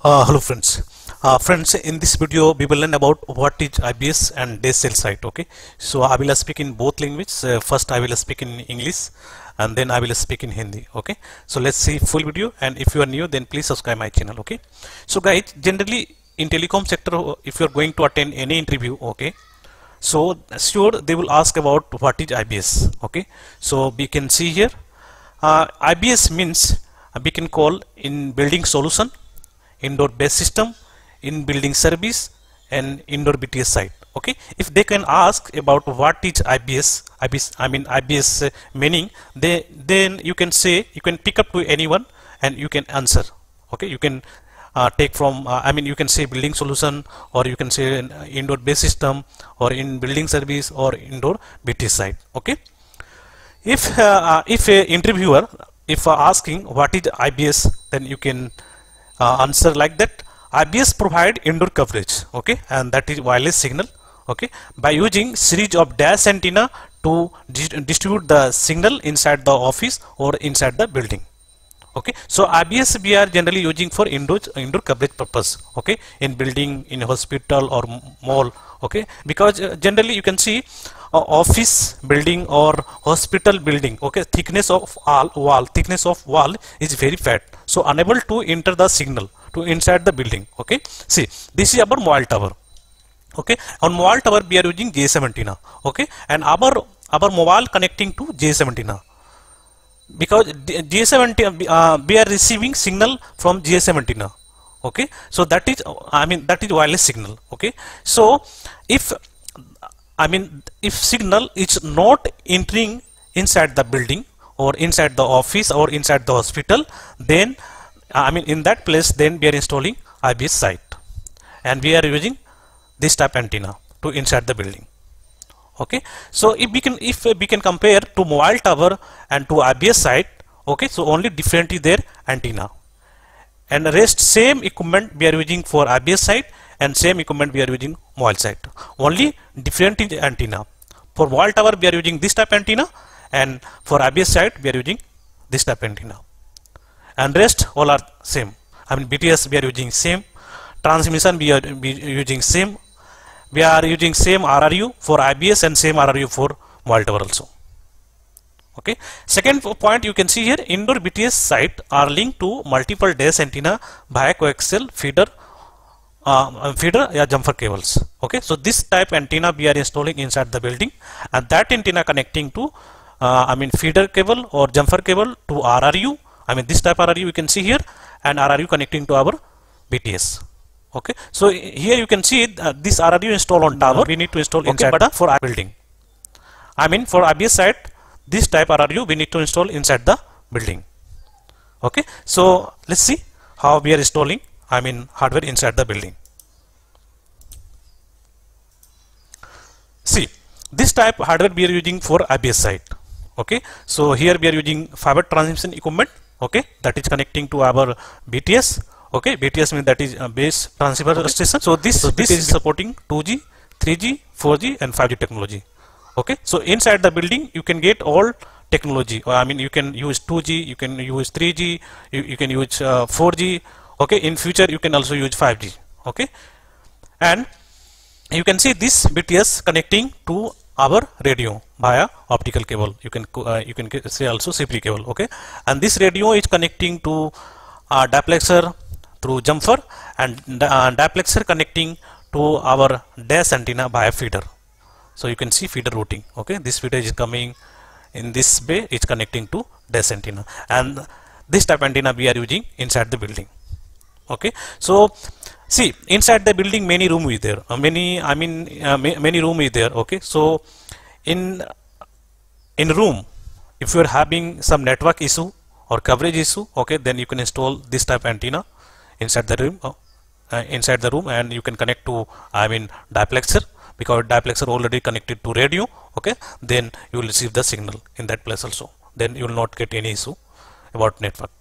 Hello friends. Friends, in this video we will learn about what is IBS and day cell site. Okay, so I will speak in both languages. First I will speak in English and then I will speak in Hindi. Okay, so let's see full video, and if you are new then please subscribe my channel. Okay, so guys, generally in telecom sector, if you are going to attend any interview, okay, so sure they will ask about what is IBS. Okay, so we can see here IBS means we can call in building solution, indoor base system, in building service, and indoor BTS site. Okay, if they can ask about what is IBS meaning, then you can say, you can pick up to anyone and you can answer. Okay, you can take from you can say building solution, or you can say indoor base system, or in building service, or indoor BTS site. Okay, if a interviewer if asking what is IBS, then you can answer like that. IBS provide indoor coverage, okay, and that is wireless signal, okay, by using series of dash antenna to distribute the signal inside the office or inside the building. Okay, so IBS we are generally using for indoor coverage purpose, okay, in building, in hospital or mall, okay, because generally you can see office building or hospital building, okay, thickness of wall is very fat, so unable to enter the signal to inside the building. Okay, see, this is our mobile tower. Okay, on mobile tower we are using GSM antenna, okay, and our mobile connecting to GSM antenna, because GSM antenna we are receiving signal from GSM antenna. Okay, so that is that is wireless signal. Okay, so if signal is not entering inside the building or inside the office or inside the hospital, then in that place then we are installing IBS site, and we are using this type antenna to inside the building. Okay, so if we can compare to mobile tower and to IBS site, okay, so only different is their antenna, and the rest same equipment we are using for IBS site and same equipment we are using mobile site. Only different is antenna. For mobile tower we are using this type antenna, and for IBS site we are using this type antenna, and rest all are same. BTS we are using same, transmission we are using same. We are using same RRU for IBS and same RRU for mobile tower also. Okay. Second point, you can see here, indoor BTS site are linked to multiple dash antenna via coaxial feeder jumper cables. Okay, so this type antenna we are installing inside the building, and that antenna connecting to feeder cable or jumper cable to RRU. This type RRU you can see here, and RRU connecting to our BTS. Okay, so here you can see this RRU installed on tower. We need to install inside the for our building. For IBS site, this type RRU we need to install inside the building. Okay, so let's see how we are installing hardware inside the building. See, this type hardware we are using for IBS site. Okay, so here we are using fiber transmission equipment. Okay, that is connecting to our BTS. Okay, BTS means that is base transceiver station. So this is supporting 2G, 3G, 4G and 5G technology. Okay, so inside the building you can get all technology. You can use 2G, you can use 3G, you can use 4G. Okay, in future you can also use 5G. Okay, and you can see this BTS connecting to our radio via optical cable. You can say also CP cable. Okay, and this radio is connecting to diplexer through jumper, and diplexer connecting to our dash antenna via feeder. So you can see feeder routing. Okay, this feeder is coming in this way, it's connecting to dash antenna, and this type antenna we are using inside the building. Okay, so see, inside the building many room is there, many room is there. Okay, so in room, if you are having some network issue or coverage issue, okay, then you can install this type antenna inside the room, and you can connect to diplexer, because diplexer already connected to radio. Okay, then you will receive the signal in that place also, then you will not get any issue about network.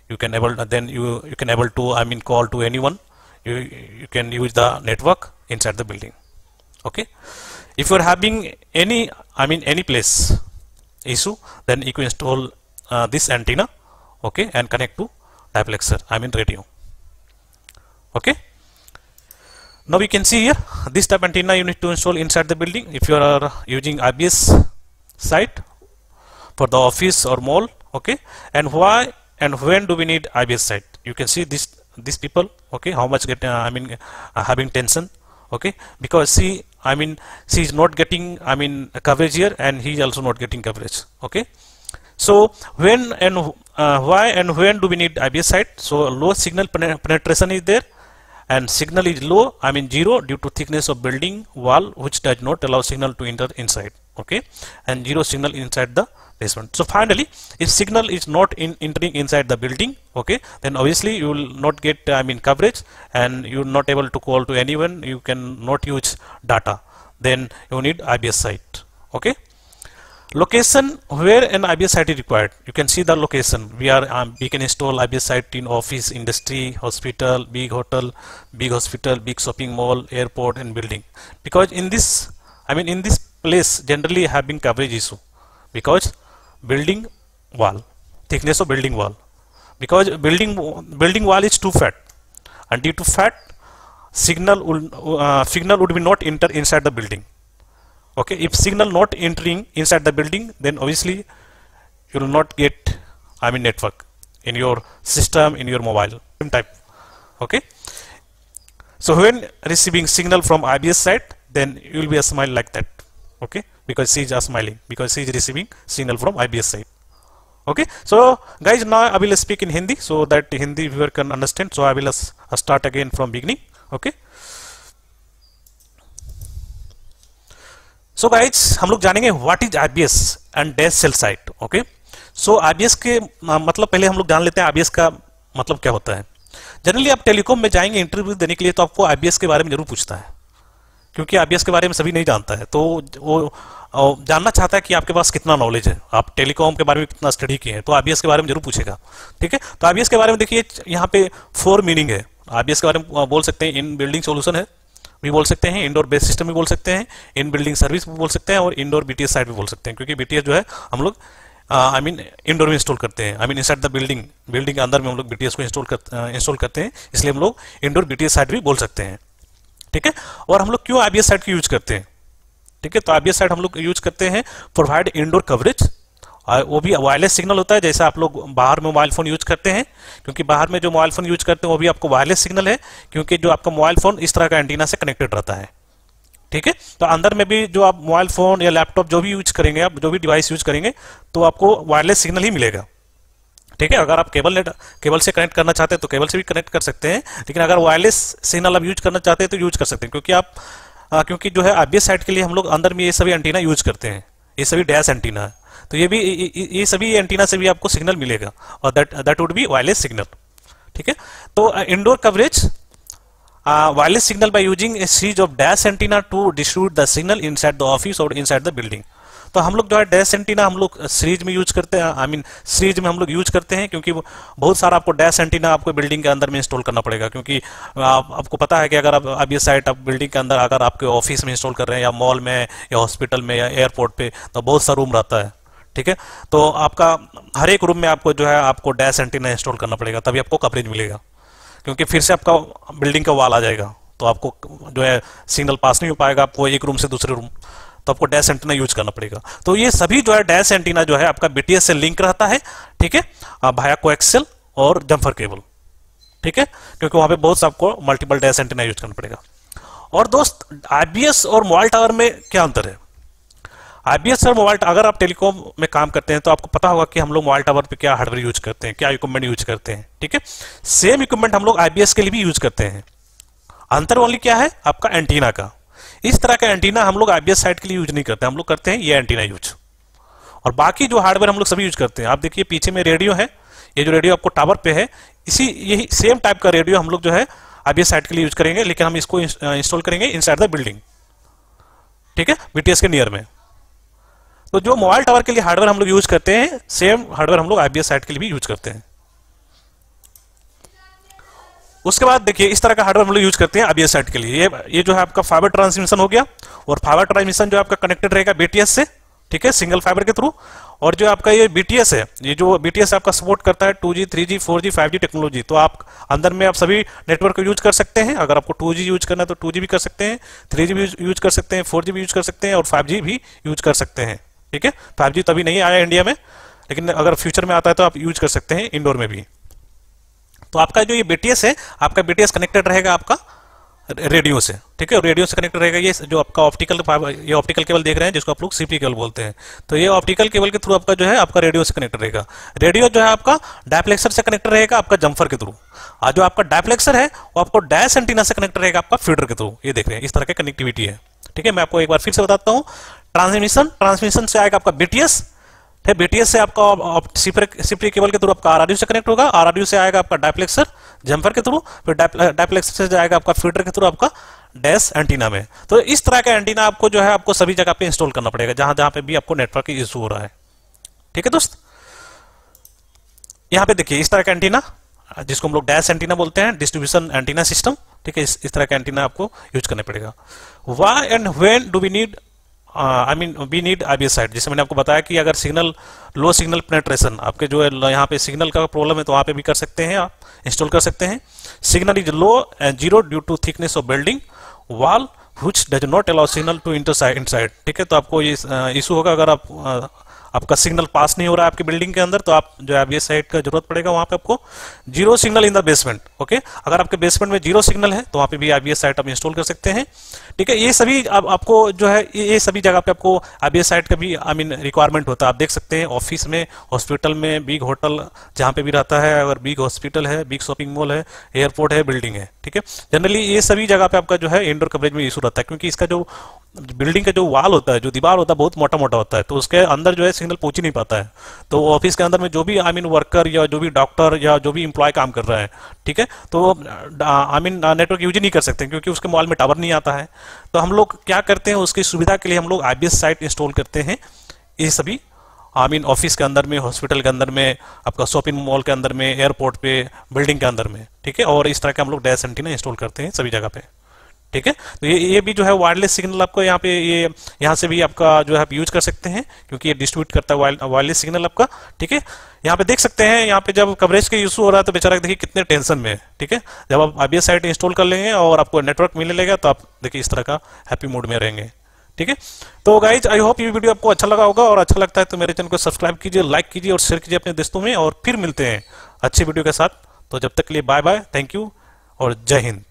You can able to call to anyone. You can use the network inside the building. Okay, if you are having any place issue, then you can install this antenna, okay, and connect to diplexer, radio. Okay. Now we can see here this type antenna you need to install inside the building if you are using IBS site for the office or mall. Okay, and why and when do we need IBS site? You can see these people. Okay, how much having tension. Okay, because she is not getting coverage here, and he is also not getting coverage. Okay, so when and why and when do we need IBS site? So low signal penetration is there, and signal is low, 0 due to thickness of building wall which does not allow signal to enter inside. Okay, and zero signal inside the basement. So finally, if signal is not entering inside the building, okay, then obviously you will not get coverage, and you are not able to call to anyone. You can not use data. Then you need IBS site. Okay. Location where an IBS site is required. You can see the location. We can install IBS site in office, industry, hospital, big hotel, big shopping mall, airport, and building. Because in this place generally having coverage issue, because building wall, thickness of building wall, because building wall is too fat, and due to fat, signal would be not enter inside the building. Okay, if signal not entering inside the building, then obviously you will not get network in your system, in your mobile type. Okay, so when receiving signal from IBS site, then you will be a smile like that. Okay, because she is smiling because she is receiving signal from IBS site. Okay, so guys, now I will speak in Hindi so that Hindi viewer can understand. So I will start again from beginning. Okay. So guys हम लोग जानेंगे what is IBS and dash cell site. Okay, so IBS के मतलब पहले हम लोग जान लेते हैं आईबीएस का मतलब क्या होता है. जनरली आप टेलीकॉम में जाएंगे इंटरव्यू देने के लिए तो आपको आईबीएस के बारे में जरूर पूछता है, क्योंकि आईबीएस के बारे में सभी नहीं जानता है. तो वो जानना चाहता है कि आपके पास कितना नॉलेज है, आप टेलीकॉम के बारे में कितना स्टडी किए हैं, तो आईबीएस के बारे में जरूर पूछेगा. ठीक है, तो आईबीएस के बारे में देखिए यहाँ पे 4 मीनिंग है. आईबीएस के बारे में बोल सकते हैं इन बिल्डिंग सोल्यूशन है भी बोल सकते हैं, इंडोर बेस सिस्टम भी बोल सकते हैं, इन बिल्डिंग सर्विस भी बोल सकते हैं, और इंडोर बीटीएस साइट भी बोल सकते हैं, क्योंकि बीटीएस जो है हम लोग इंडोर में इंस्टॉल करते हैं. इनसाइड द बिल्डिंग के अंदर में हम लोग बीटीएस को इंस्टॉल करते हैं, इसलिए हम लोग इंडोर बीटीएस साइट भी बोल सकते हैं. ठीक है, और हम लोग क्यों आईबीएस साइट की यूज करते हैं. ठीक है, तो आईबीएस साइट हम लोग यूज करते हैं प्रोवाइड इंडोर कवरेज, वो भी वायरलेस सिग्नल होता है. जैसे आप लोग बाहर में मोबाइल फोन यूज करते हैं, क्योंकि बाहर में जो मोबाइल फोन यूज करते हैं वो भी आपको वायरलेस सिग्नल है, क्योंकि जो आपका मोबाइल फोन इस तरह का एंटीना से कनेक्टेड रहता है. ठीक है, तो अंदर में भी जो आप मोबाइल फोन या लैपटॉप जो भी यूज करेंगे, आप जो भी डिवाइस यूज करेंगे, तो आपको वायरलेस सिग्नल ही मिलेगा. ठीक है, अगर आप केबल से कनेक्ट करना चाहते हैं तो केबल से भी कनेक्ट कर सकते हैं, लेकिन अगर वायरलेस सिग्नल आप यूज करना चाहते हैं तो यूज कर सकते हैं, क्योंकि जो है आईबीएस साइट के लिए हम लोग अंदर में ये सभी एंटीना यूज करते हैं. ये सभी डैश एंटीना है, तो ये सभी एंटीना से भी आपको सिग्नल मिलेगा, और that would be wireless signal. ठीक है, तो indoor coverage wireless signal by using a series of dash antenna to distribute the signal inside the office और इनसाइड द बिल्डिंग. तो हम लोग जो है डैश एंटीना हम लोग सीरीज में यूज करते हैं, सीरीज में हम लोग यूज करते हैं, क्योंकि बहुत सारा आपको डैश एंटीना आपको बिल्डिंग के अंदर में इंस्टॉल करना पड़ेगा, क्योंकि आपको पता है कि अगर आप ये साइट आप बिल्डिंग के अंदर अगर आपके ऑफिस में इंस्टॉल कर रहे हैं, या मॉल में, या हॉस्पिटल में, या एयरपोर्ट पे, तो बहुत सा रूम रहता है. ठीक है, तो आपका हर एक रूम में आपको जो है आपको डैश एंटीना इंस्टॉल करना पड़ेगा, तभी आपको कवरेज मिलेगा, क्योंकि फिर से आपका बिल्डिंग का वॉल आ जाएगा, तो आपको जो है सिग्नल पास नहीं हो पाएगा आपको एक रूम से दूसरे रूम, तो आपको डैश एंटीना यूज करना पड़ेगा. तो ये सभी जो है डैश एंटीना जो है आपका बीटीएस से लिंक रहता है. ठीक है, भाया कोएक्सियल और जम्पर केबल. ठीक है, क्योंकि वहां पे बहुत सा आपको मल्टीपल डैश एंटीना यूज करना पड़ेगा. और दोस्त, आईबीएस और मोबाइल टावर में क्या अंतर है. आईबीएस और मोबाइल, अगर आप टेलीकॉम में काम करते हैं तो आपको पता होगा कि हम लोग मोबाइल टावर पे क्या हार्डवेयर यूज करते हैं, क्या इक्विपमेंट यूज करते हैं. ठीक है, सेम इक्विपमेंट हम लोग आईबीएस के लिए भी यूज करते हैं. अंतर ओनली क्या है आपका एंटीना का. इस तरह का एंटीना हम लोग आईबीएस साइट के लिए यूज नहीं करते, हम लोग करते हैं ये एंटीना यूज, और बाकी जो हार्डवेयर हम लोग सभी यूज करते हैं. आप देखिए पीछे में रेडियो है, ये जो रेडियो आपको टावर पे है, यही सेम टाइप का रेडियो हम लोग जो है आईबीएस साइट के लिए यूज करेंगे, लेकिन हम इसको इंस्टॉल करेंगे इनसाइड द बिल्डिंग. ठीक है, बीटीएस के नियर में. तो जो मोबाइल टावर के लिए हार्डवेयर हम लोग यूज करते हैं, सेम हार्डवेयर हम लोग आईबीएस साइट के लिए भी यूज करते हैं. उसके बाद देखिए इस तरह का हार्डवेयर हम लोग यूज करते हैं आईबीएस साइट के लिए. ये जो है आपका फाइबर ट्रांसमिशन हो गया, और फाइबर ट्रांसमिशन जो आपका कनेक्टेड रहेगा बीटीएस से. ठीक है, सिंगल फाइबर के थ्रू। और जो आपका ये BTS है, ये जो BTS आपका सपोर्ट करता है 2G 3G 4G 5G technology, तो आप अंदर में आप सभी नेटवर्क को यूज कर सकते हैं। अगर आपको 2G यूज करना है तो 2G भी कर सकते हैं, 3G भी यूज कर सकते हैं, 4G भी यूज कर सकते हैं और 5G भी यूज कर सकते हैं। ठीक है, 5G तो अभी नहीं आया इंडिया में, लेकिन अगर फ्यूचर में आता है तो आप यूज कर सकते हैं इंडोर में भी। तो आपका जो ये BTS है, आपका BTS कनेक्टेड रहेगा आपका रेडियो से। ठीक है, रेडियो से कनेक्ट रहेगा। ये जो आपका ऑप्टिकल, ये ऑप्टिकल केबल देख रहे हैं जिसको आप लोग CP केबल बोलते हैं, तो ये ऑप्टिकल केबल के थ्रू आपका जो है आपका रेडियो से कनेक्ट रहेगा। रेडियो जो है आपका डायप्लेक्सर से कनेक्ट रहेगा आपका जम्फर के थ्रू, और जो आपका डायप्लेक्सर है वो आपको डैश एंटीना से कनेक्ट रहेगा आपका फीडर के थ्रू। ये देख रहे हैं, इस तरह की कनेक्टिविटी है। ठीक है, मैं आपको एक बार फिर से बताता हूँ। ट्रांसमिशन से आएगा आपका BTS, फिर BTS से आपका सीपी केबल के थ्रू आपका RRU से कनेक्ट होगा, RRU से आएगा आपका डायप्लेक्सर जम्पर के थ्रू, फिर डायप्लेक्सर से जाएगा आपका फीडर के थ्रू आपका डैश एंटीना में। तो इस तरह का एंटीना आपको जो है आपको सभी जगह पे इंस्टॉल करना पड़ेगा जहां जहां पे भी आपको नेटवर्क की इशू हो रहा है। ठीक है दोस्त, यहाँ पे देखिए इस तरह का एंटीना जिसको हम लोग डैश एंटीना बोलते हैं, डिस्ट्रीब्यूशन एंटीना सिस्टम। ठीक है, इस तरह का एंटीना आपको यूज करना पड़ेगा। Why and when do we need we need IBS site. जैसे मैंने आपको बताया कि अगर सिग्नल लो सिग्नल पेनेट्रेशन आपके जो है यहाँ पे सिग्नल का प्रॉब्लम है तो वहाँ पे भी कर सकते हैं, आप इंस्टॉल कर सकते हैं। Signal is low and zero due to thickness of building wall which does not allow signal to enter inside. ठीक है, तो आपको ये इशू होगा अगर आपका सिग्नल पास नहीं हो रहा है आपकी बिल्डिंग के अंदर, तो आप जो IBS साइट का जरूरत पड़ेगा वहां पे आपको। Zero signal in the basement. Okay, अगर आपके बेसमेंट में जीरो सिग्नल है तो वहां पे भी IBS साइट आप इंस्टॉल कर सकते हैं। ठीक है, ये सभी आपको जो है ये सभी जगह पे आपको IBS साइट का भी रिक्वायरमेंट होता है। आप देख सकते हैं ऑफिस में, हॉस्पिटल में, बिग होटल जहां पे भी रहता है, अगर बिग हॉस्पिटल है, बिग शॉपिंग मॉल है, एयरपोर्ट है, बिल्डिंग है। ठीक है, जनरली ये सभी जगह पे आपका जो है इंडोर कवरेज में इशू रहता है, क्योंकि इसका जो बिल्डिंग का जो वाल होता है, जो दीवार होता है, बहुत मोटा मोटा होता है, तो उसके अंदर जो है सिग्नल पहुंच ही नहीं पाता है। तो ऑफिस के अंदर में जो भी वर्कर या जो भी डॉक्टर या जो भी इंप्लॉय काम कर रहा है, ठीक है, तो नेटवर्क यूज ही नहीं कर सकते क्योंकि उसके मोबाइल में टावर नहीं आता है। तो हम लोग क्या करते हैं, उसकी सुविधा के लिए हम लोग IBS साइट इंस्टॉल करते हैं। ये सभी ऑफिस के अंदर में, हॉस्पिटल के अंदर में, आपका शॉपिंग मॉल के अंदर में, एयरपोर्ट पे, बिल्डिंग के अंदर में। ठीक है, और इस तरह के हम लोग डैश एंटीना इंस्टॉल करते हैं सभी जगह पे। ठीक है, तो ये भी जो है वायरलेस सिग्नल आपको यहाँ पे यहाँ से भी आपका जो है आप यूज कर सकते हैं, क्योंकि ये डिस्ट्रीब्यूट करता है वायरलेस सिग्नल आपका। ठीक है, यहाँ पे देख सकते हैं, यहाँ पे जब कवरेज का इशू हो रहा है तो बेचारा देखिए कितने टेंशन में है। ठीक है, जब आप IBS साइट इंस्टॉल कर लेंगे और आपको नेटवर्क मिलने लगेगा तो आप देखिए इस तरह का हैप्पी मूड में रहेंगे। ठीक है, तो गाइज आई होप ये वीडियो आपको अच्छा लगा होगा, और अच्छा लगता है तो मेरे चैनल को सब्सक्राइब कीजिए, लाइक कीजिए और शेयर कीजिए अपने दोस्तों में। और फिर मिलते हैं अच्छी वीडियो के साथ। तो जब तक के लिए बाय बाय, थैंक यू और जय हिंद।